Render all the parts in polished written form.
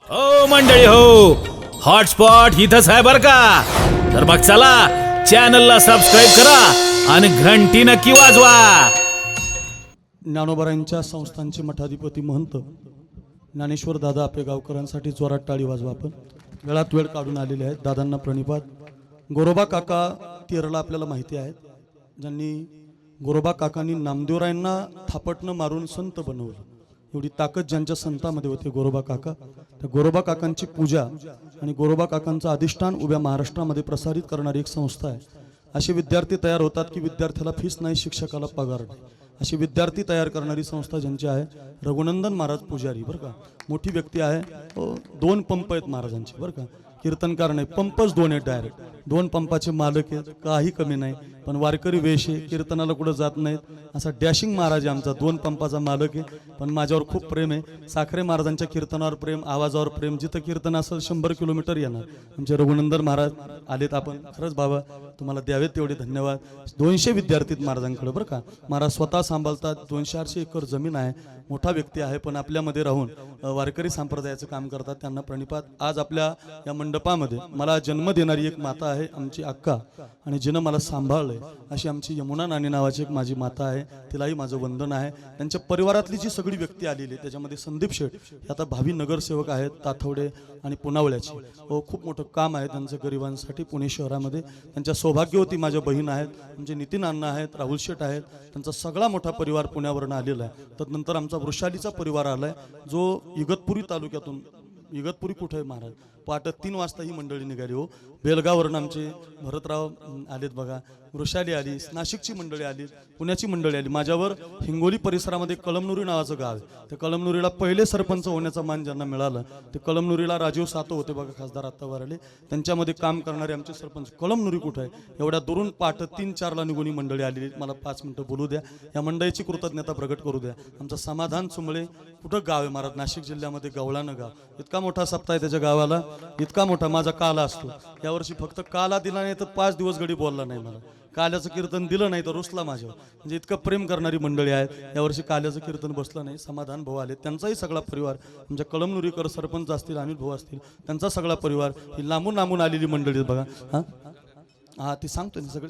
हो मंडळी हो, हॉटस्पॉट इथंच आहे बर का. तर मग चला चॅनलला सबस्क्राईब करा आणि घंटी नक्की वाजवा. ज्ञानोबारायांच्या संस्थांचे मठाधिपती महंत ज्ञानेश्वर दादा आपेगावकरांसाठी जोरात टाळी वाजवा. आपण वेळात वेळ काढून आलेले आहेत. दादांना प्रणिपात. गोरोबा काका केरळला आपल्याला माहिती आहेत, ज्यांनी गोरोबा काकांनी नामदेवरायांना थापटणं मारून संत बनवलं. एवढी ताकद ज्यांच्या संतांमध्ये होते गोरोबा काका. त्या गोरोबा काकांची पूजा आणि गोरोबा काकांचं अधिष्ठान उभ्या महाराष्ट्रामध्ये प्रसारित करणारी एक संस्था आहे. असे विद्यार्थी तयार होतात की विद्यार्थ्याला फीस नाही, शिक्षकाला पगार नाही. अशी विद्यार्थी तयार करणारी संस्था ज्यांची आहे, रघुनंदन महाराज पुजारी बरं का, मोठी व्यक्ती आहे. 2 पंप आहेत महाराजांचे बरं का, कीर्तनकार नाही, पंपच 2 आहेत डायरेक्ट. 2 पंपाचे मालक आहेत, काही कमी नाही. पण वारकरी वेश आहे, कीर्तनाला कुठं जात नाहीत. असा डॅशिंग महाराज आहे आमचा, 2 पंपाचा मालक आहे. पण माझ्यावर खूप प्रेम आहे. साखरे महाराजांच्या कीर्तनावर प्रेम, आवाजावर प्रेम. जिथं कीर्तन असेल 100 किलोमीटर येणार. आमचे रघुनंदन महाराज आलेत. आपण खरंच बाबा तुम्हाला द्यावेत तेवढे धन्यवाद. 200 विद्यार्थी महाराजांकडे बरं का. महाराज स्वतः सांभाळतात. 200-400 एकर जमीन आहे. मोठा व्यक्ती आहे, पण आपल्यामध्ये राहून वारकरी संप्रदायाचं काम करतात. त्यांना प्रणिपात. आज आपल्या या मंडपामध्ये मला जन्म देणारी एक माता आहे, आमची अक्का, आणि जिनं मला सांभाळलंय अशी आमची यमुना नानी नावाची एक माझी माता आहे. तिलाही माझं वंदन आहे. त्यांच्या परिवारातली जी सगळी व्यक्ती आलेली आहे, त्याच्यामध्ये संदीप शेठ हे आता भावी नगरसेवक आहेत, ताथवडे आणि पुनावळ्याचे. खूप मोठं काम आहे त्यांचं गरिबांसाठी पुणे शहरामध्ये. त्यांच्या सौभाग्यवती माझ्या बहीण आहेत, आमचे नितीन अण्णा आहेत, राहुल शेठ आहेत. त्यांचा सगळा मोठा परिवार पुण्यावरून आलेला आहे. त्यानंतर आमचा वृषालीचा परिवार आलाय, जो इगतपुरी तालुक्यातून. इगतपुरी कुठे आहे महाराज? पहाटे 3 वाजता ही मंडळी निघाली. हो, बेलगाववरून आमचे भरतराव आलेत बघा, वृषाली आली, नाशिकची मंडळी आली, पुण्याची मंडळी आली. माझ्यावर हिंगोली परिसरामध्ये कळमनुरी नावाचं गाव आहे. त्या कळमनुरीला पहिले सरपंच होण्याचा मान ज्यांना मिळाला, ते कळमनुरीला राजीव सातो होते बघा, खासदार आत्तावर आले. त्यांच्यामध्ये काम करणारे आमचे सरपंच. कळमनुरी कुठे आहे? एवढ्या दुरून पहाटे 3-4ला निघून ही मंडळी आलेली. मला 5 मिनिटं बोलू द्या. या मंडळीची कृतज्ञता प्रगट करू द्या. आमचं समाधान चुंबळे कुठं गाव आहे महाराज? नाशिक जिल्ह्यामध्ये गवळानं गाव. इतका मोठा सप्ताह आहे त्याच्या गावाला, इतका मोठा. माझा काला असतो. यावर्षी फक्त काला दिला नाही तर 5 दिवस गडी बोलला नाही. मला काल्याचं कीर्तन दिलं नाही तर रुसला माझ्यावर. म्हणजे इतकं प्रेम करणारी मंडळी आहेत. यावर्षी काल्याचं कीर्तन बसलं नाही. समाधान भाऊ आले, त्यांचाही सगळा परिवार. आमच्या कळमनुरीकर सरपंच असतील, अनिल भाऊ असतील, त्यांचा सगळा परिवार. ही लांबून लांबून आलेली मंडळी बघा. हा ती सांगतो ना, सगळे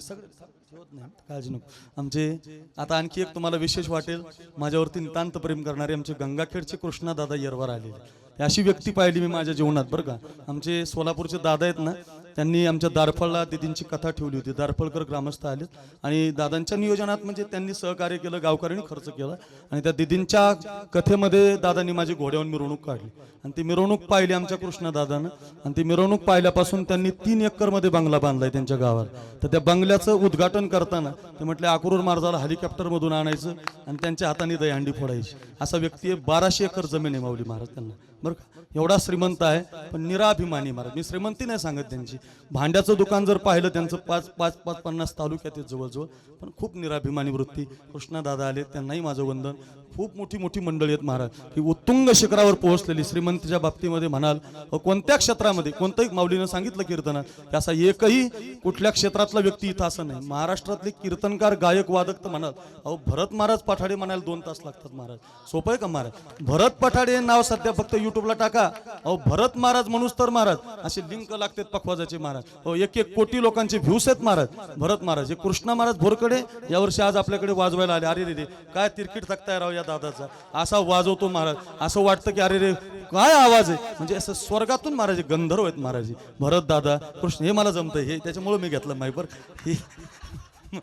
ठेवत नाही, काळजी नको. आमचे आता आणखी एक तुम्हाला विशेष वाटेल, माझ्यावरती नितांत प्रेम करणारे आमचे गंगाखेडचे कृष्णादादा येरवर आलेले. अशी व्यक्ती पाहिली मी माझ्या जीवनात बरं का. आमचे सोलापूरचे दादा आहेत ना, त्यांनी आमच्या दारफळला दिदींची कथा ठेवली होती. दारफळकर ग्रामस्थ आलेत आणि दादांच्या नियोजनात म्हणजे त्यांनी सहकार्य केलं, गावकऱ्यांनी खर्च केला. आणि त्या दिदींच्या कथेमध्ये दादांनी माझी घोड्यावर मिरवणूक काढली आणि ती मिरवणूक पाहिली आमच्या कृष्णदादानं. आणि ती मिरवणूक पाहिल्यापासून त्यांनी 3 एकरमध्ये बंगला बांधलाय त्यांच्या गावात. तर त्या बंगल्याचं उद्घाटन करताना ते म्हटले अक्रूर महाराजाला हेलिकॉप्टरमधून आणायचं आणि त्यांच्या हाताने दहीहंडी फोडायची. असा व्यक्ती आहे. 1200 एकर जमीन आहे माऊली महाराज त्यांना बरं का. एवढा श्रीमंत आहे, पण निराभिमानी महाराज. मी श्रीमंती नाही सांगत त्यांची. भांड्याचं दुकान जर पाहिलं त्यांचं 50 तालुक्यात जवळजवळ, पण खूप निराभिमानी वृत्ती. कृष्णदादा आले, त्यांनाही माझं वंदन. खूप मोठी मंडळी आहेत महाराज, की उत्तुंग शिखरावर पोहोचलेली. श्रीमंतीच्या बाबतीमध्ये म्हणाल, कोणत्या क्षेत्रामध्ये, कोणत्याही माऊलीनं सांगितलं कीर्तनात, की असा एकही कुठल्या क्षेत्रातला व्यक्ती इथं असं नाही. महाराष्ट्रातले कीर्तनकार, गायक, वादक तर म्हणाल, अहो भरत महाराज पठाडे म्हणाल 2 तास लागतात महाराज. सोपं आहे का महाराज? भरत पठाडे नाव सध्या फक्त युट्यूबला टाका, अहो भरत महाराज म्हणूस तर महाराज असे लिंक लागतात पखवाजाचे महाराज. हो, 1 कोटी लोकांचे व्ह्यूज आहेत महाराज. भरत महाराज हे कृष्णा महाराज भोरकडे यावर्षी आज आपल्याकडे वाजवायला आले. अरे रे, काय तिरकीट थकताय राव या दादाचा. असा वाजवतो महाराज, असं वाटतं की अरे रे काय आवाज आहे. म्हणजे असं स्वर्गातून महाराज, गंधर्व आहेत महाराज भरत दादा. कृष्ण हे मला जमतंय, हे त्याच्यामुळे मी घेतलं माहिती हे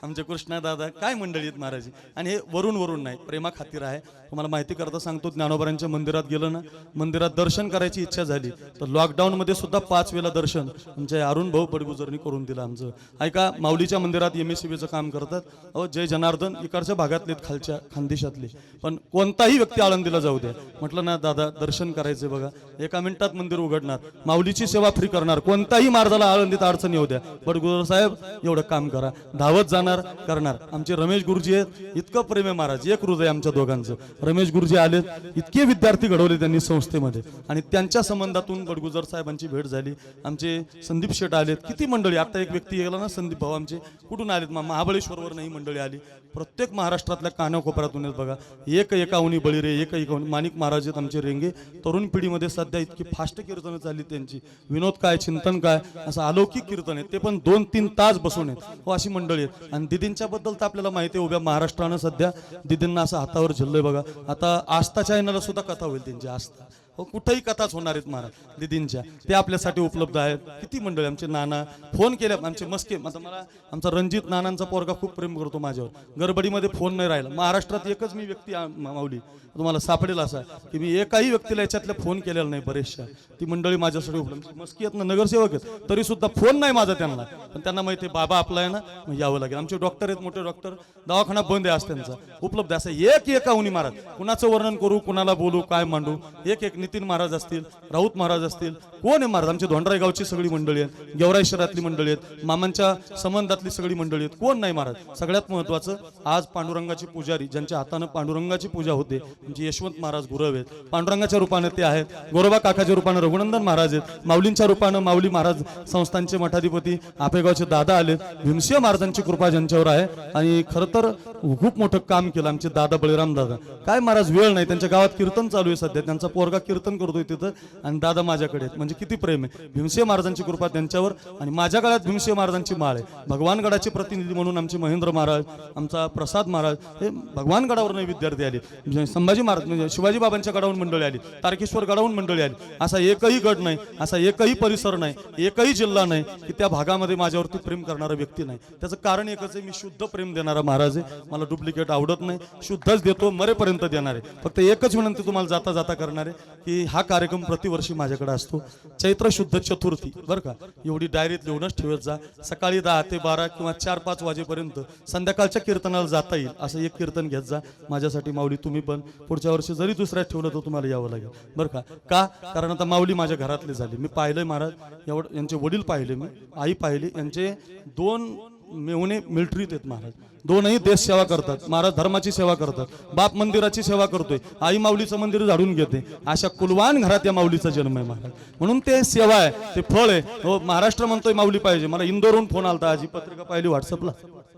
आमचे कृष्णदादा. काय मंडळी आहेत महाराज. आणि हे वरून नाही, प्रेमा खातीर आहे. तुम्हाला माहिती करता सांगतो, ज्ञानोबारांच्या मंदिरात गेलं ना, मंदिरात दर्शन करायची इच्छा झाली तर लॉकडाऊनमध्ये सुद्धा 5 वेळा दर्शन आमचे अरुण भाऊ पडगुजरनी करून दिलं आमचं. ऐका, माऊलीच्या मंदिरात MSCBचं काम करतात. अहो जय जनार्दन इकडच्या भागातले, खालच्या खानदेशातले, पण कोणताही व्यक्ती आळंदीला जाऊ द्या. म्हटलं ना दादा दर्शन करायचे बघा, 1 मिनिटात मंदिर उघडणार, माऊलीची सेवा फ्री करणार. कोणताही मार्गाला आळंदीत अडचण येऊ द्या, पडगुजर साहेब एवढं काम करा. धावत जाणार जाणार करणार. आमचे रमेश गुरुजी आहेत, इतकं प्रेम आहे महाराज, एक हृदय आमच्या दोघांचं. रमेश गुरुजी आलेत, इतके विद्यार्थी घडवले त्यांनी संस्थेमध्ये आणि त्यांच्या संबंधातून बडगुजर साहेबांची भेट झाली. आमचे संदीप शेठ आलेत, किती मंडळी. आता एक व्यक्ती गेला ना, संदीप भाऊ आमचे कुठून आलेत, महाबळेश्वरवर नाही मंडळी आली. प्रत्येक महाराष्ट्रातल्या कानाकोपऱ्यातून आहेत बघा. एक एकावनी बळीरे, एक एकावनी माणिक महाराज आहेत आमचे रेंगे. तरुण पिढीमध्ये सध्या इतकी फास्ट कीर्तनं चालली त्यांची. विनोद काय, चिंतन काय, असं अलौकिक कीर्तन आहे ते पण 2-3 तास बसून आहेत. हो अशी मंडळी आहेत. आणि दिदींच्या बद्दल तर आपल्याला माहिती आहे, उभ्या महाराष्ट्रानं सध्या दिदींना असं हातावर झेललंय बघा. आता आस्था चॅनलला सुद्धा कथा होईल त्यांची, आस्था. हो कुठेही कथाच होणार आहेत महाराज दिदींच्या, ते आपल्यासाठी उपलब्ध आहेत. किती मंडळी. आमचे नाना फोन केले, आमचे मस्के. आता मला आमचा रणजित नानांचा पोरगा खूप प्रेम करतो माझ्यावर. गडबडीमध्ये फोन नाही राहिला. महाराष्ट्रात एकच मी व्यक्ती माऊली तुम्हाला सापडेल असा की मी एकाही व्यक्तीला याच्यातल्या फोन केलेला नाही. बरेचशा ती मंडळी माझ्यासाठी उपलब्ध. मस्की आहेत ना, नगरसेवक आहेत, तरी सुद्धा फोन नाही माझा त्यांना. पण त्यांना माहिती आहे बाबा आपला आहे ना, मग यावं लागेल. आमचे डॉक्टर आहेत, मोठे डॉक्टर, दवाखाना बंद आहे आज त्यांचा, उपलब्ध असं एक एकावनी महाराज. कुणाचं वर्णन करू, कुणाला बोलू, काय मांडू. एक एक नितीन महाराज असतील, राऊत महाराज असतील, कोण आहे महाराज. आमची धोंडराई गावची सगळी मंडळी आहेत, गेवराई शहरातली मंडळी आहेत, मामांच्या संबंधातली सगळी मंडळी आहेत. कोण नाही महाराज. सगळ्यात महत्वाचं आज पांडुरंगाची पुजारी, ज्यांच्या हातानं पांडुरंगाची पूजा होते, म्हणजे यशवंत महाराज गुरव आहेत. पांडुरंगाच्या रूपाने ते आहेत. गोरोबा काकाच्या रूपाने रघुनंदन महाराज आहेत. माऊलींच्या रूपानं माऊली महाराज संस्थांचे मठाधिपती आपेगावचे दादा आलेत. भीमसिंह महाराजांची कृपा ज्यांच्यावर आहे. आणि खरं तर खूप मोठं काम केलं आमचे दादा बळीराम दादा. काय महाराज वेळ नाही, त्यांच्या गावात कीर्तन चालू आहे सध्या, त्यांचा पोरगा कीर्तन करतोय तिथं आणि दादा माझ्याकडे आहेत. म्हणजे किती प्रेम आहे. भीमसिंह महाराजांची कृपा त्यांच्यावर. आणि माझ्या काळात भीमसिंह महाराजांची माळ आहे. भगवानगडाचे प्रतिनिधी म्हणून आमचे महेंद्र महाराज, आमचा प्रसाद महाराज हे भगवानगडावर विद्यार्थी आले. संभाजी महाराज म्हणजे शिवाजी बाबांच्या गडावरून मंडळी आली, तारकेश्वर गडावरून मंडळी आली. असा एकही गड नाही, असा एकही परिसर नाही, एकही जिल्हा नाही की त्या भागामध्ये माझ्यावरती प्रेम करणारा व्यक्ती नाही. त्याचं कारण एकच आहे, मी शुद्ध प्रेम देणारा महाराज आहे. मला डुप्लिकेट आवडत नाही, शुद्धच देतो, मरेपर्यंत देणार आहे. फक्त एकच विनंती तुम्हाला जाता जाता करणार आहे की हा कार्यक्रम प्रतिवर्षी माझ्याकडे असतो, चैत्र शुद्ध चतुर्थी, बरं का. एवढी डायरीत लिहूनच ठेवत जा. सकाळी 10 ते 12 किंवा 4-5 वाजेपर्यंत संध्याकाळच्या कीर्तनाला जाता येईल असं एक कीर्तन घेत जा माझ्यासाठी. माऊली तुम्ही पण पुढच्या वर्षी जरी दुसऱ्यात ठेवलं तर तुम्हाला यावं लागेल, बरं का. का कारण आता माऊली माझ्या घरातले झाले. मी पाहिलंय महाराज, एवढं यांचे वडील पाहिले, मी आई पाहिली. यांचे 2 मेहुणे मिलिटरीत आहेत महाराज. दोनही देश सेवा करतात. महाराज धर्माची सेवा करतात. बाप मंदिराची सेवा करतोय, आई माऊलीचं मंदिर झाडून घेते. अशा कुलवान घरात या माऊलीचा जन्म आहे महाराज. म्हणून ते सेवा आहे, ते फळ आहे. हो महाराष्ट्र म्हणतोय माऊली पाहिजे. मला इंदोरहून फोन आलता, आजी पत्रिका पाहिली व्हॉट्सअपला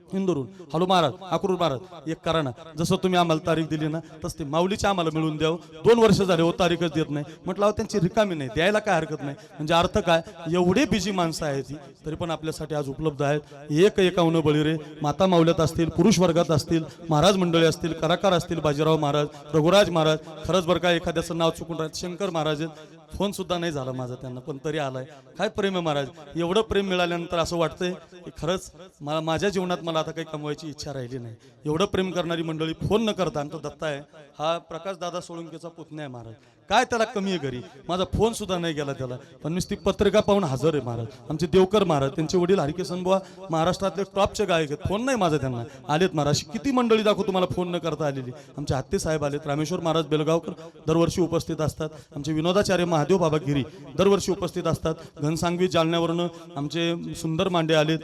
इंदोरून. हॅलो महाराज, अक्रूर महाराज, एक करा ना, जसं तुम्ही आम्हाला तारीख दिली ना तसं ते माऊलीच्या आम्हाला मिळून द्यावं. 2 वर्ष झाले हो तारीखच देत नाही. म्हटलं अहो त्यांची रिकामी नाही, द्यायला काय हरकत नाही. म्हणजे अर्थ काय, एवढे बिजी माणसं आहेत ती तरी पण आपल्यासाठी आज उपलब्ध आहेत. एक एकावन्न बळीरे माता माऊल्यात असतील, पुरुष वर्गात असतील, महाराज मंडळी असतील, कलाकार असतील, बाजीराव महाराज, रघुराज महाराज. खरंच बरं का, एखाद्याचं नाव चुकून राहत, शंकर महाराज आहेत. फोन सुद्धा नाही झाला माझा त्यांना, पण तरी आलाय. काय प्रेम आहे महाराज. एवढं प्रेम मिळाल्यानंतर असं वाटतंय की खरंच मला माझ्या जीवनात मला आता काही कमवायची इच्छा राहिली नाही. एवढं प्रेम करणारी मंडळी फोन न करता. आणि तो दत्ता आहे, हा प्रकाश दादा सोळंकेचा पुतण्या आहे महाराज. काय त्याला कमी आहे घरी, माझा फोन सुद्धा नाही गेला त्याला, पण नुसती पत्रिका पाहून हजर आहे महाराज. आमचे देवकर महाराज, त्यांचे वडील हरिकिसन बुवा महाराष्ट्रातले टॉपचे गायक आहेत. फोन नाही माझा त्यांना, आलेत महाराज. किती मंडळी दाखवू तुम्हाला फोन न करता आलेली. आमचे हत्ते साहेब आलेत, रामेश्वर महाराज बेलगावकर दरवर्षी उपस्थित असतात. आमचे विनोदाचार्य महादेव बाबा गिरी दरवर्षी उपस्थित असतात. घनसांगवी जालन्यावरून आमचे सुंदर मांडे आलेत.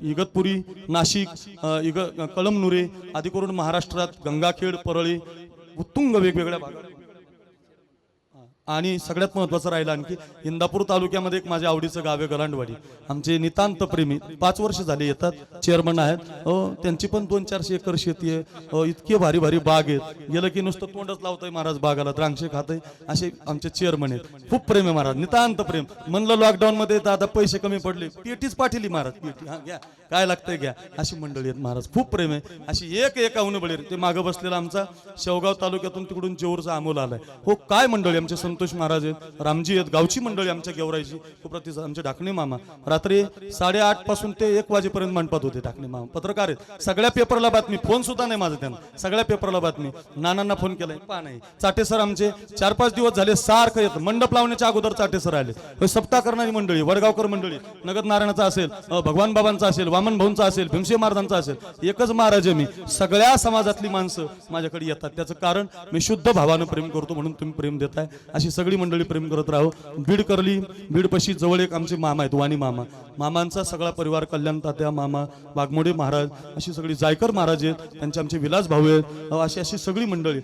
इगतपुरी, नाशिक, कळमनुरे आदी करून महाराष्ट्रात गंगाखेड, परळी, उत्तुंग वेगवेगळ्या भागात. आणि सगळ्यात महत्वाचं राहिलं आणखी इंदापूर तालुक्यामध्ये एक माझ्या आवडीचं गाव आहे गलांडवाडी. आमचे नितांत प्रेमी 5 वर्ष झाले येतात, चेअरमन आहेत. त्यांची पण 200-400 एकर शेती आहे. इतके भारी भारी बाग आहेत, गेलं की नुसतं तोंडच लावतंय महाराज बागाला, द्राक्षे खातंय. असे आमचे चेअरमन आहेत. खूप प्रेम आहे महाराज, नितांत प्रेम. म्हणलं लॉकडाऊन मध्ये दादा पैसे कमी पडले, पेटीच पाठवली महाराज, पेटी हा घ्या, काय लागतंय घ्या. अशी मंडळी आहेत महाराज, खूप प्रेम आहे. अशी एक एकावन्न बळी. ते मागं बसलेला आमचा शेवगाव तालुक्यातून तिकडून जेऊरचा अमोल आलाय. हो काय मंडळी, आमचे संतोष महाराज आहेत, रामजी आहेत, गावची मंडळी आमच्या गेवराईची खूप प्रतिसाद. आमचे ढाकणे मामा रात्री 8:30 पासून ते 1 वाजेपर्यंत मंडपात होते. ढाकणे मामा पत्रकार आहेत, सगळ्या पेपरला बातमी. फोन सुद्धा नाही माझा त्यांना, सगळ्या पेपरला बातमी. नानांना फोन केलाय, पा नाही. चाटे सर आमचे 4-5 दिवस झाले सारखं येत. मंडप लावण्याच्या अगोदर चाटे सर आले. सप्ताह करणारी मंडळी, वडगावकर मंडळी, नगद नारायणाचा असेल, भगवान बाबांचा असेल, वामन भाऊंचा असेल, भीमसिंह महाराजांचा असेल. एकच महाराज आहे मी. सगळ्या समाजातली माणसं माझ्याकडे येतात. त्याचं कारण मी शुद्ध भावानं प्रेम करतो म्हणून तुम्ही प्रेम देताय. अशी सगळी मंडळी प्रेम करत राहो. बीड करली, बीडपशी जवळ एक आमचे मामा आहेत, वाणी मामा. मामांचा सगळा परिवार, कल्याण तात्या, मामा वाघमोडे महाराज, अशी सगळी जायकर महाराज आहेत, त्यांचे आमचे विलास भाऊ आहेत. अशी सगळी मंडळी.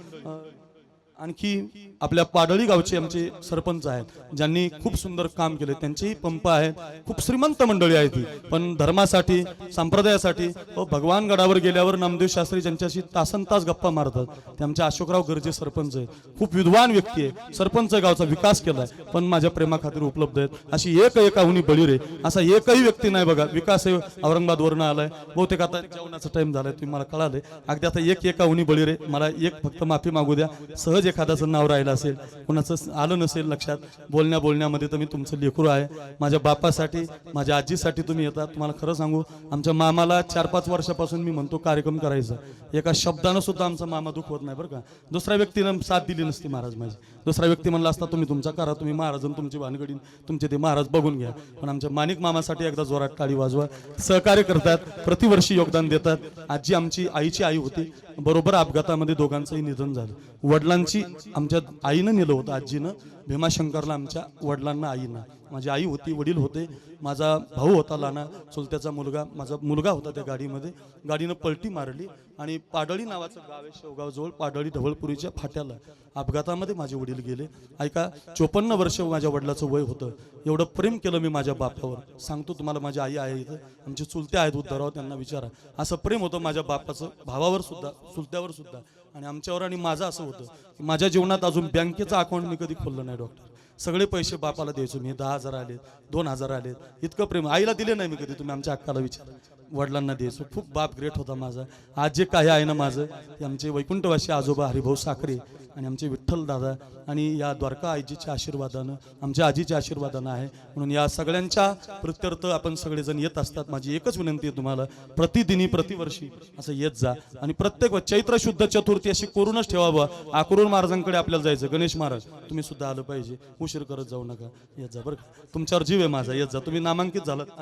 आणखी आपल्या पाडळी गावचे आमचे सरपंच आहेत, ज्यांनी खूप सुंदर काम केले. त्यांचेही पंप आहेत. खूप श्रीमंत मंडळी आहे ती, पण धर्मासाठी, संप्रदायासाठी भगवान गडावर गेल्यावर नामदेव शास्त्री ज्यांच्याशी तासनतास गप्पा मारतात ते आमचे अशोकराव गरजे सरपंच आहेत. खूप विद्वान व्यक्ती आहे, सरपंच गावचा विकास केलाय, पण माझ्या प्रेमाखातीर उपलब्ध आहेत. अशी एकाहुनी बळी रे, असा एकही व्यक्ती नाही बघा. विकास हे औरंगाबादवरनं आलाय, बहुतेक आता जेवणाचा टाइम झालाय, तुम्ही मला कळाले. अगदी आता एकाहुनी बळी रे. मला एक फक्त माफी मागू द्या, सहज एखाद्याचं नाव राहिलं असेल, कोणाचं आलं नसेल लक्षात, बोलण्यामध्ये तर मी तुमचं लेकरू आहे. माझ्या बापासाठी, माझ्या आजीसाठी तुम्ही येतात. तुम्हाला खरं सांगू, आमच्या मामाला 4-5 वर्षापासून मी म्हणतो कार्यक्रम करायचा, एका शब्दानं सुद्धा आमचा मामा दुखवत नाही बरं का. दुसऱ्या व्यक्तीनं साथ दिली नसती महाराज माझी. दुसरा व्यक्ती म्हणला असता तुम्ही तुमचा करा, तुम्ही महाराज तुमची भानगडी तुमचे ते महाराज बघून घ्या. पण आमच्या माणिक मामासाठी एकदा जोरात टाळी वाजवा. सहकार्य करतात, प्रतिवर्षी योगदान देतात. आजी आमची आईची आई होती, बरोबर अपघातामध्ये दोघांचंही निधन झालं. वडिलांची आमच्या आईनं नेलं होतं, आजीनं भीमाशंकरला, आमच्या वडिलांना आईनं. माझी आई होती, वडील होते, माझा भाऊ होता लहाना, चुलत्याचा मुलगा, माझा मुलगा होता त्या गाडीमध्ये. गाडीनं पलटी मारली आणि पाडळी नावाचं गाव आहे शेवगावजवळ, पाडळी ढवळपुरीच्या फाट्याला अपघातामध्ये माझे वडील गेले. ऐका, 54 वर्ष माझ्या वडिलाचं वय होतं. एवढं प्रेम केलं मी माझ्या बापावर, सांगतो तुम्हाला. माझी आई आहे इथं, आमचे चुलते आहेत उद्धवराव, त्यांना विचारा. असं प्रेम होतं माझ्या बापाचं भावावर सुद्धा, चुलत्यावर सुद्धा, आणि आमच्यावर. आणि माझं असं होतं की माझ्या जीवनात अजून बँकेचं अकाउंट मी कधी खोललं नाही डॉक्टर. सगळे पैसे बापाला द्यायचो मी. 10,000 आलेत, 2,000 आलेत, इतकं प्रेम. आईला दिले नाही मी कधी, तुम्ही आमच्या अक्काला विचारा. वडिलांना द्यायचो. खूप बाप ग्रेट होता माझा. आज जे काही आहे ना माझं, ते आमचे वैकुंठवासी आजोबा हरिभाऊ साखरे आणि आमचे विठ्ठल दादा आणि या द्वारका आजीच्या आशीर्वादानं, आमच्या आजीच्या आशीर्वादानं आहे. म्हणून या सगळ्यांच्या प्रत्यर्थ आपण सगळेजण येत असतात. माझी एकच विनंती आहे तुम्हाला, प्रतिदिनी प्रतिवर्षी असं येत जा. आणि प्रत्येक चैत्र शुद्ध चतुर्थी अशी करूनच ठेवावं. अक्रूर महाराजांकडे आपल्याला जायचं. गणेश महाराज तुम्ही सुद्धा आलं पाहिजे, उशीर करत जाऊ नका, येत जा बरं का. तुमच्यावर जीव आहे माझा, येत जा. तुम्ही नामांकित झालात.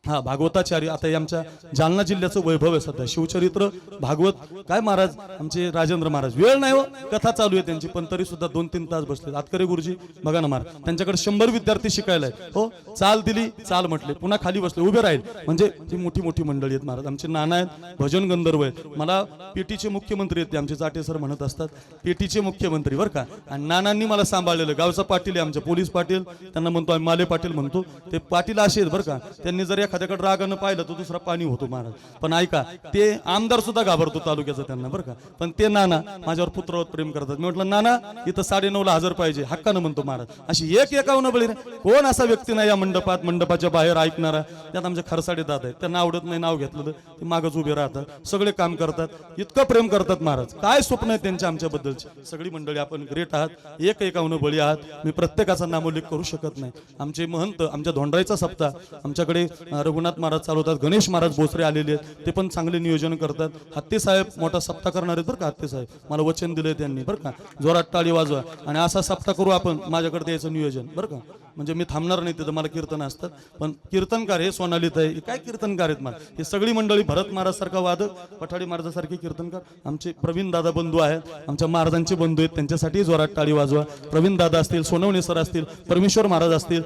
हा, भागवताचार्य. आता हे आमच्या जालना जिल्ह्याचं वैभव आहे सध्या. शिवचरित्र भागवत काय महाराज, आमचे राजेंद्र महाराज. वेळ नाही हो, कथा चालू आहे त्यांची, पण तरी सुद्धा 2-3 तास बसले. आतकरे गुरुजी बघा ना महाराज, त्यांच्याकडे 100 विद्यार्थी शिकायला आहेत. हो, चाल दिली, चाल म्हटले, पुन्हा खाली बसले, उभे राहील. म्हणजे ती मोठी मोठी मंडळी आहेत महाराज. आमचे नाना आहेत, भजन गंधर्व आहेत. मला पेटीचे मुख्यमंत्री आहेत ते आमचे चाटे सर म्हणत असतात, पेटीचे मुख्यमंत्री बरं का. आणि नानांनी मला सांभाळलेलं. गावचा पाटील आहे आमच्या, पोलीस पाटील, त्यांना म्हणतो आम्ही माले पाटील म्हणतो. ते पाटील असे आहेत बरं का. त्यांनी जर एखाद्याकडे रागानं पाहिलं तर दुसरा पाणी होतो महाराज. पण ऐका, ते आमदार सुद्धा घाबरतो तालुक्याचा त्यांना बरं का. पण ते नाना माझ्यावर पुत्रावत प्रेम करतात. मी म्हटलं नाना इथं 9:30ला हजर पाहिजे, हक्कानं म्हणतो महाराज. अशी एकावन्न बळी कोण असा व्यक्ती नाही या मंडपात, मंडपाच्या बाहेर ऐकणारा. त्यात आमचे खरसाडे दादा आहेत, त्यांना आवडत नाही नाव घेतलं ते मागच उभे राहतात, सगळे काम करतात. इतकं प्रेम करतात महाराज. काय स्वप्न आहे त्यांच्या आमच्याबद्दलची. सगळी मंडळी आपण ग्रेट आहात, एकावन्न बळी आहात. मी प्रत्येकाचा नामोल्लेख करू शकत नाही. आमचे महंत, आमच्या धोंडराईचा सप्ताह आमच्याकडे रघुनाथ महाराज चालवतात. गणेश महाराज भोसरे आलेले आहेत, ते पण चांगले नियोजन करतात. हत्ते साहेब मोठा सप्ताह करणार आहेत बरं का. हत्ते साहेब मला वचन दिले त्यांनी बरं का. जोरात टाळी वाजवा आणि असा सप्ताह करू आपण. माझ्याकडे द्यायचं नियोजन बरं का. म्हणजे मी थांबणार नाही तिथं, मला कीर्तन असतात. पण कीर्तनकार हे सोनालीत आहे, काय कीर्तनकार आहेत मला. हे सगळी मंडळी, भरत महाराज सारखा वादक, पठाडी महाराजासारखे कीर्तनकार. आमचे प्रवीण दादा बंधू आहेत, आमच्या महाराजांचे बंधू आहेत, त्यांच्यासाठी जोरात टाळी वाजवा. प्रवीण दादा असतील, सोनवणे सर असतील, परमेश्वर महाराज असतील,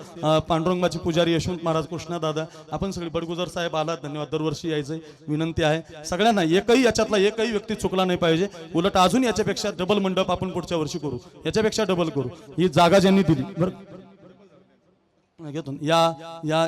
पांडुरंगाचे पुजारी यशवंत महाराज, कृष्णा दादा, आपण सगळे. बडगुजर साहेब आलात, धन्यवाद. दरवर्षी यायचं विनंती आहे सगळ्यांना. याच्यातला एकही व्यक्ती चुकला नाही पाहिजे. उलट अजून याच्यापेक्षा डबल मंडप आपण पुढच्या वर्षी करू, याच्यापेक्षा डबल करू. ही जागा ज्यांनी दिली बरं घेतो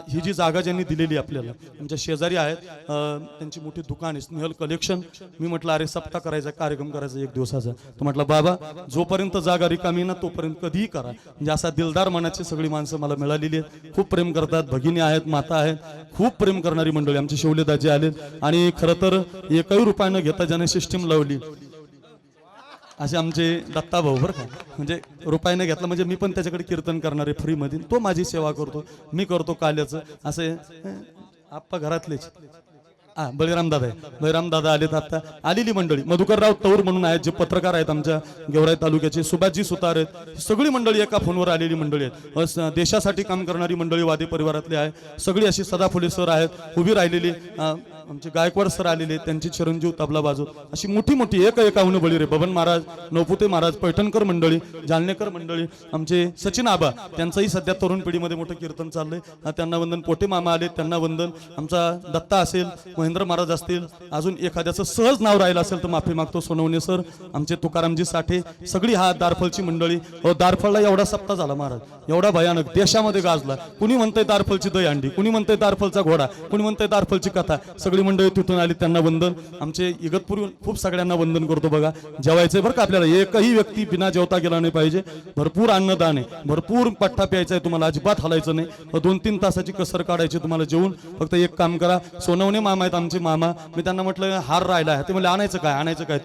ही जी जागा ज्यांनी दिलेली आपल्याला, आमच्या शेजारी आहेत, त्यांची मोठी दुकान आहे स्नेहल कलेक्शन. मी म्हटलं अरे सप्ताह करायचा, कार्यक्रम करायचा 1 दिवसाचा. तो म्हटलं बाबा जोपर्यंत जागा रिकामी ना तोपर्यंत कधीही करा. म्हणजे असा दिलदार मनाची सगळी माणसं मला मिळालेली आहेत. खूप प्रेम करतात, भगिनी आहेत, माता आहेत, खूप प्रेम करणारी मंडळी. आमचे शिवलेदाजी आलेत आणि खरं तर एकही रुपया न घेता ज्याने सिस्टीम लावली असे आमचे दत्ता भाऊ बरं का. म्हणजे रुपयाने घेतला म्हणजे मी पण त्याच्याकडे कीर्तन करणारे फ्रीमध्ये, तो माझी सेवा करतो, मी करतो काल्याचं. असे आप्पा घरातलेच. बळीराम दादा आहे, बळीराम दादा आलेत आता. आलेली मंडळी मधुकरराव तौर म्हणून आहेत, जे पत्रकार आहेत आमच्या गेवराई तालुक्याचे. सुभाषजी सुतार आहेत. सगळी मंडळी एका फोनवर आलेली मंडळी आहेत. देशासाठी काम करणारी मंडळी वादे परिवारातली आहे. सगळी अशी सदा फुले सर आहेत उभी राहिलेली. आमचे गायकवाड सर आलेले आहेत, त्यांची चिरंजीव तबला बाजू अशी मोठी मोठी एकाहून बळी रे बबन महाराज, नवपुते महाराज, पैठणकर मंडळी, जालनेकर मंडळी, आमचे सचिन आबा त्यांचंही सध्या तरुण पिढीमध्ये मोठं कीर्तन चाललंय, त्यांना वंदन. पोटे मामा आले त्यांना वंदन. आमचा दत्ता असेल, महेंद्र महाराज असतील, अजून एखाद्याचं सहज नाव राहिलं असेल तर माफी मागतो. सोनवणे सर, आमचे तुकारामजी साठे, सगळी हा दारफळची मंडळी. दारफळला एवढा सप्ताह झाला महाराज, एवढा भयानक देशामध्ये गाजला. कुणी म्हणतंय दारफळची दहीहंडी, कुणी म्हणतंय दारफळचा घोडा, कुणी म्हणतंय दारफळची कथा. सगळी मंडळी तिथून आली त्यांना वंदन. आमचे इगतपूर खूप सगळ्यांना वंदन करतो. बघा जेवायचंय बरं का आपल्याला, एकही व्यक्ती बिना जेवता गेला नाही पाहिजे. भरपूर अन्नदान आहे, भरपूर पठ्ठा प्यायचा आहे तुम्हाला, अजिबात हलायचं नाही. 2-3 तासाची कसर काढायची तुम्हाला जेवून. फक्त एक काम करा, सोनवणे मामा आहेत आमचे मामा, मी त्यांना म्हटलं हार राहिला आहे, ते म्हणले आणायचं काय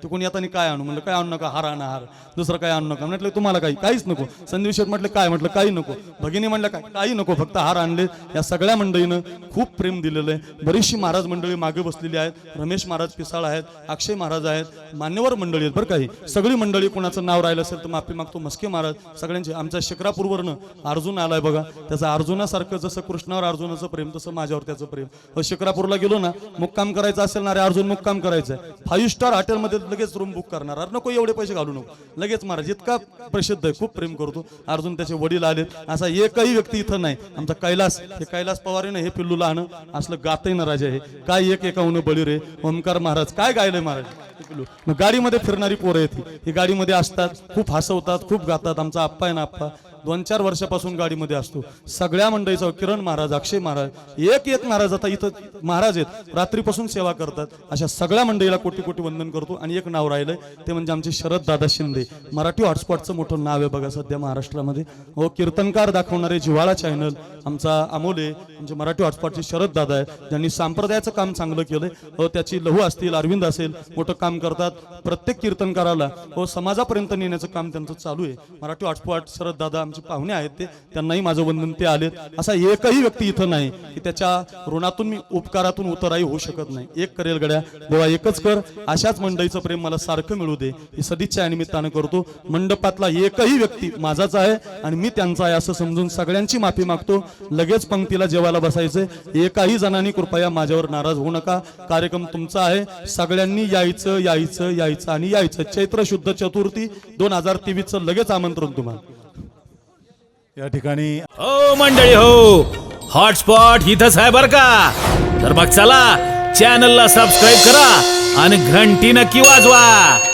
तू कोणी आता काय आणू, म्हणलं काय आणू नका, हार आणा, हार दुसरं काय आणू नका. म्हटलं तुम्हाला काहीच नको. संदीप शेठ म्हटलं काय, म्हटलं काही नको. भगिनी म्हणलं काही नको, फक्त हार आणले. या सगळ्या मंडळीनं खूप प्रेम दिलेलं आहे. बरीचशी महाराज मंडळी मागे बसलेली आहेत. रमेश महाराज पिसाळ आहेत, अक्षय महाराज आहेत, मान्यवर मंडळी आहेत बरं काही. सगळी मंडळी, कोणाचं नाव राहिलं असेल तर माफी मागतो. मस्के महाराज सगळ्यांचे. आमच्या शिक्रापूरवरनं अर्जुन आलाय बघा, त्याचं अर्जुनासारखं जसं कृष्णावर अर्जुनाचं प्रेम तसं माझ्यावर त्याचं प्रेम. शिक्रापूरला गेलो ना, मुक्काम करायचं असेल ना, अरे अर्जुन मुक्काम करायचं आहे, 5 स्टार हॉटेलमध्ये लगेच रूम बुक करणार. अरे नको एवढे पैसे घालू नको, लगेच महाराज इतका प्रसिद्ध आहे, खूप प्रेम करतो. अर्जुन त्याचे वडील आलेत, असा एकही व्यक्ती इथं नाही. आमचा कैलास, हे कैलास पवार आहे ना, हे पिल्लू लहान असलं गातही ना राजा, हे काय एकाहून बळी रे. ओमकार महाराज काय गायलंय महाराज. मग गाडीमध्ये फिरणारी पोरं आहेत ही गाडीमध्ये असतात, खूप हसवतात, खूप गातात. आमचा आप्पा आहे ना, आप्पा 2-4 वर्षापासून गाडीमध्ये असतो. सगळ्या मंडळीचा, किरण महाराज, अक्षय महाराज, एक महाराज आता इथं महाराज आहेत, रात्रीपासून सेवा करतात. अशा सगळ्या मंडळीला कोटी कोटी वंदन करतो. आणि एक नाव राहिलंय, ते म्हणजे आमचे शरद दादा शिंदे. मराठी हॉटस्पॉटचं मोठं नाव आहे बघा सध्या महाराष्ट्रामध्ये. कीर्तनकार दाखवणारे जिव्हाळा चॅनल आमचा अमोले, आमचे मराठी हॉटस्पॉटचे शरद दादा आहेत, ज्यांनी संप्रदायाचं काम चांगलं केलंय. त्याची लहू असतील, अरविंद असेल, मोठं काम करतात. प्रत्येक कीर्तनकाराला समाजापर्यंत नेण्याचं काम त्यांचं चालू आहे. मराठी हॉटस्पॉट शरद दादा आमचे पाहुणे आहेत, ते त्यांनाही माझं वंदन, ते आलेत. असा एकही व्यक्ती इथं नाही की त्याच्या ऋणातून मी उपकारातून उतराई होऊ शकत नाही. एक करेल गड्या देवा, एकच कर. अशाच मंडळीचं प्रेम मला सारखं मिळू दे, ही सदिच्छा या निमित्तानं करतो. मंडपातला एकही व्यक्ती माझाच आहे आणि मी त्यांचा आहे असं समजून सगळ्यांची माफी मागतो. लगेच पंक्तीला जेवायला बसायचे. एकाही जणांनी कृपया माझ्यावर नाराज होऊ नका. कार्यक्रम तुमचा आहे, सगळ्यांनी यायचं यायचं यायचं आणि यायचं. चैत्र शुद्ध चतुर्थी 2023चं लगेच आमंत्रण तुम्हाला या ठिकाणी. हो मंडळी, हो हॉटस्पॉट इथंच आहे बर का. तर मग चला, चॅनलला सबस्क्राईब करा आणि घंटी नक्की वाजवा.